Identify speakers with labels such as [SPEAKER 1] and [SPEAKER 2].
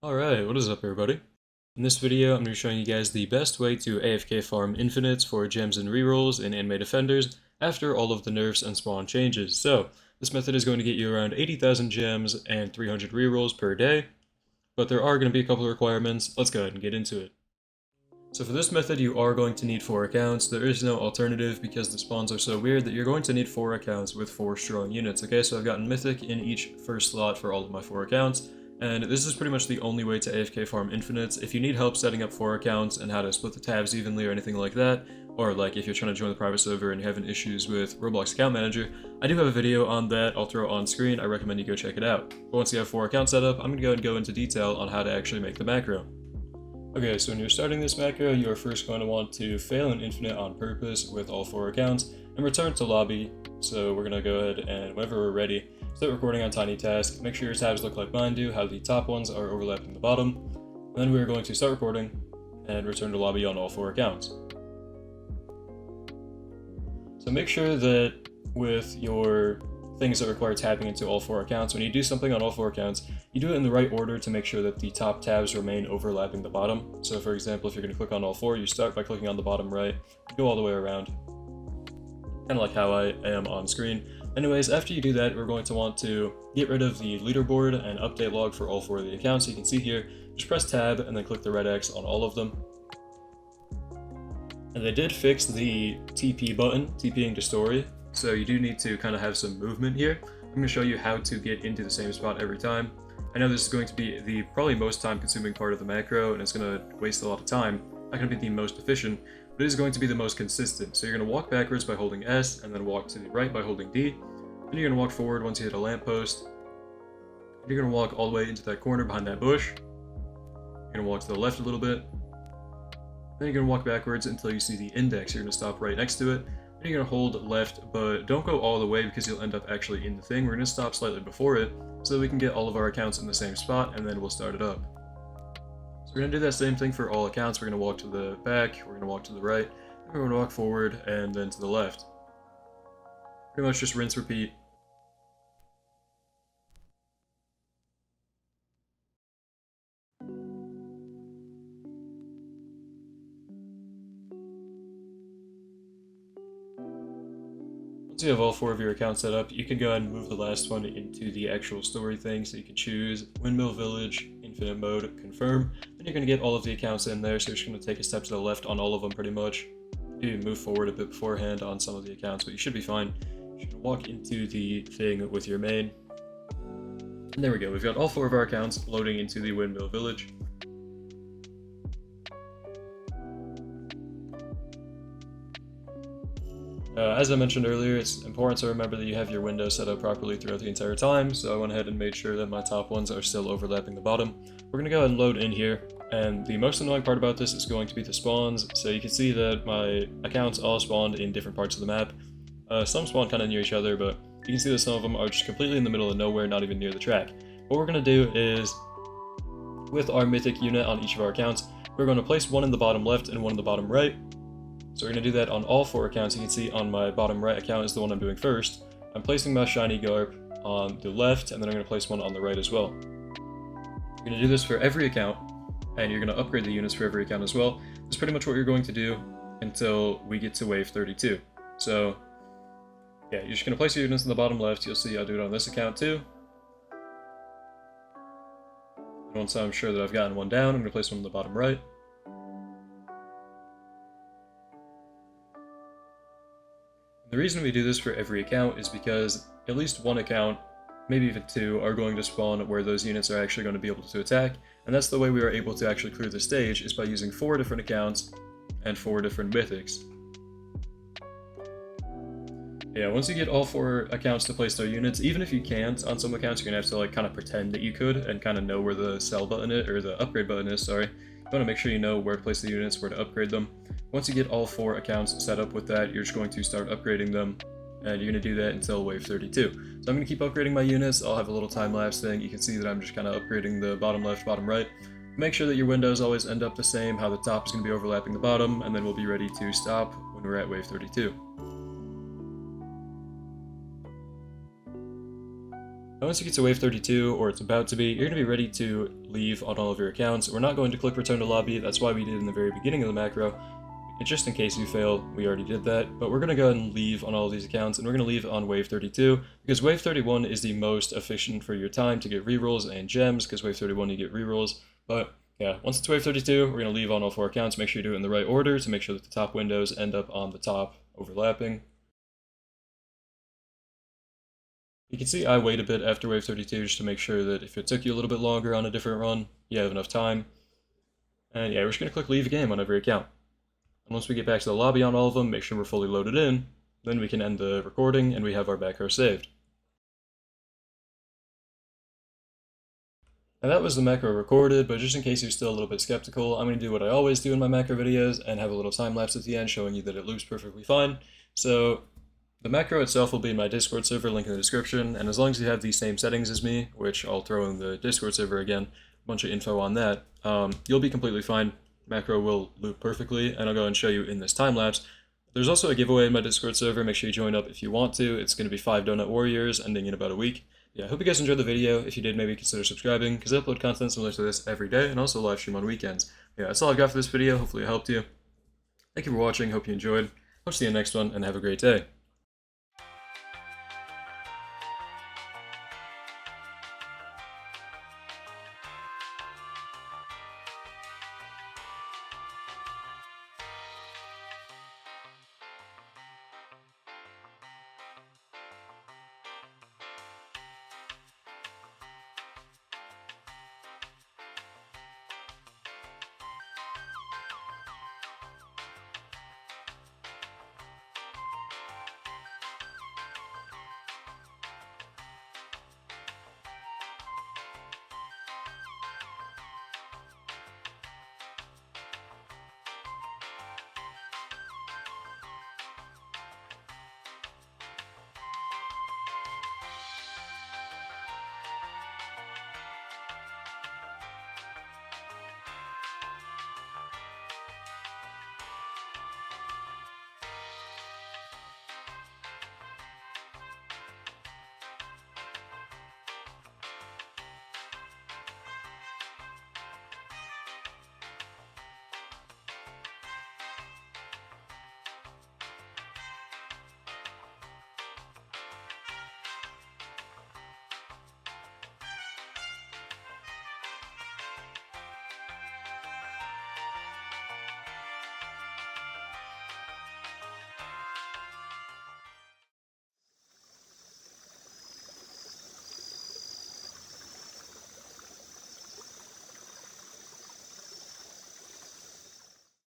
[SPEAKER 1] Alright, what is up everybody? In this video, I'm going to be showing you guys the best way to AFK farm infinites for gems and rerolls in Anime Defenders after all of the nerfs and spawn changes. So, this method is going to get you around 80,000 gems and 300 rerolls per day, but there are going to be a couple of requirements. Let's go ahead and get into it. So for this method, you are going to need 4 accounts. There is no alternative because the spawns are so weird that you're going to need 4 accounts with 4 strong units. Okay, so I've gotten Mythic in each first slot for all of my 4 accounts. And this is pretty much the only way to AFK farm infinites. If you need help setting up 4 accounts and how to split the tabs evenly or anything like that, or like if you're trying to join the private server and you're having issues with Roblox Account Manager, I do have a video on that. I'll throw it on screen. I recommend you go check it out. But once you have 4 accounts set up, I'm going to go ahead and go into detail on how to actually make the macro. Okay, so when you're starting this macro, you are first going to want to fail an infinite on purpose with all 4 accounts and return to lobby. So we're going to go ahead and whenever we're ready, start recording on Tiny Task. Make sure your tabs look like mine do, how the top ones are overlapping the bottom. And then we're going to start recording and return to lobby on all 4 accounts. So make sure that with your things that require tapping into all 4 accounts, when you do something on all 4 accounts, you do it in the right order to make sure that the top tabs remain overlapping the bottom. So for example, if you're going to click on all 4, you start by clicking on the bottom right, go all the way around, kind of like how I am on screen. Anyways, after you do that, we're going to want to get rid of the leaderboard and update log for all 4 of the accounts. You can see here, just press tab and then click the red X on all of them. And they did fix the TP button, TPing to story, so you do need to kind of have some movement here. I'm going to show you how to get into the same spot every time. I know this is going to be the probably most time consuming part of the macro and it's going to waste a lot of time. Not going to be the most efficient, but it is going to be the most consistent. So you're going to walk backwards by holding S and then walk to the right by holding D. Then you're going to walk forward once you hit a lamppost. You're going to walk all the way into that corner behind that bush. You're going to walk to the left a little bit. Then you're going to walk backwards until you see the index. You're going to stop right next to it. Then you're going to hold left, but don't go all the way because you'll end up actually in the thing. We're going to stop slightly before it so that we can get all of our accounts in the same spot and then we'll start it up. So we're going to do that same thing for all accounts. We're going to walk to the back, we're going to walk to the right, then we're going to walk forward and then to the left. Pretty much just rinse, repeat. Once you have all 4 of your accounts set up, you can go ahead and move the last one into the actual story thing. So you can choose Windmill Village, Infinite Mode, Confirm. Then you're going to get all of the accounts in there, so you're just going to take a step to the left on all of them pretty much. You move forward a bit beforehand on some of the accounts, but you should be fine. You're going to walk into the thing with your main. And there we go, we've got all 4 of our accounts loading into the Windmill Village. As I mentioned earlier, it's important to remember that you have your windows set up properly throughout the entire time, so I went ahead and made sure that my top ones are still overlapping the bottom. We're going to go ahead and load in here, and the most annoying part about this is going to be the spawns. So you can see that my accounts all spawned in different parts of the map. Some spawn kind of near each other, but you can see that some of them are just completely in the middle of nowhere, not even near the track. What we're going to do is, with our mythic unit on each of our accounts, we're going to place one in the bottom left and one in the bottom right. So we're going to do that on all 4 accounts. You can see on my bottom right account is the one I'm doing first. I'm placing my shiny garb on the left, and then I'm going to place one on the right as well. You're going to do this for every account, and you're going to upgrade the units for every account as well. That's pretty much what you're going to do until we get to wave 32. So, yeah, you're just going to place your units in the bottom left. You'll see I'll do it on this account too. And once I'm sure that I've gotten one down, I'm going to place one in the bottom right. The reason we do this for every account is because at least one account, maybe even 2, are going to spawn where those units are actually going to be able to attack, and that's the way we are able to actually clear the stage, is by using 4 different accounts and 4 different mythics. Yeah, once you get all 4 accounts to place their units, even if you can't, on some accounts you're going to have to like kind of pretend that you could and kind of know where the sell button is, or the upgrade button is, sorry. You want to make sure you know where to place the units, where to upgrade them. Once you get all 4 accounts set up with that, you're just going to start upgrading them, and you're going to do that until wave 32. So I'm going to keep upgrading my units. I'll have a little time-lapse thing. You can see that I'm just kind of upgrading the bottom left, bottom right. Make sure that your windows always end up the same, how the top is going to be overlapping the bottom, and then we'll be ready to stop when we're at wave 32. Now once you get to wave 32, or it's about to be, you're going to be ready to leave on all of your accounts. We're not going to click return to lobby, that's why we did in the very beginning of the macro. And just in case you fail, we already did that, but we're going to go ahead and leave on all of these accounts, and we're going to leave on wave 32, because wave 31 is the most efficient for your time to get rerolls and gems, because wave 31 you get rerolls. But yeah, once it's wave 32, we're going to leave on all 4 accounts. Make sure you do it in the right order to make sure that the top windows end up on the top, overlapping. You can see I wait a bit after wave 32 just to make sure that if it took you a little bit longer on a different run, you have enough time. And yeah, we're just going to click leave game on every account. And once we get back to the lobby on all of them, make sure we're fully loaded in, then we can end the recording and we have our macro saved. And that was the macro recorded, but just in case you're still a little bit skeptical, I'm going to do what I always do in my macro videos and have a little time lapse at the end showing you that it loops perfectly fine. So the macro itself will be in my Discord server, link in the description, and as long as you have the same settings as me, which I'll throw in the Discord server again, a bunch of info on that, you'll be completely fine. Macro will loop perfectly, and I'll go and show you in this time lapse. There's also a giveaway in my Discord server. Make sure you join up if you want to. It's going to be 5 Donut Warriors, ending in about a week. Yeah, I hope you guys enjoyed the video. If you did, maybe consider subscribing, because I upload content similar to this every day, and also live stream on weekends. Yeah, that's all I've got for this video. Hopefully it helped you. Thank you for watching. Hope you enjoyed. Hope to see you in the next one, and have a great day.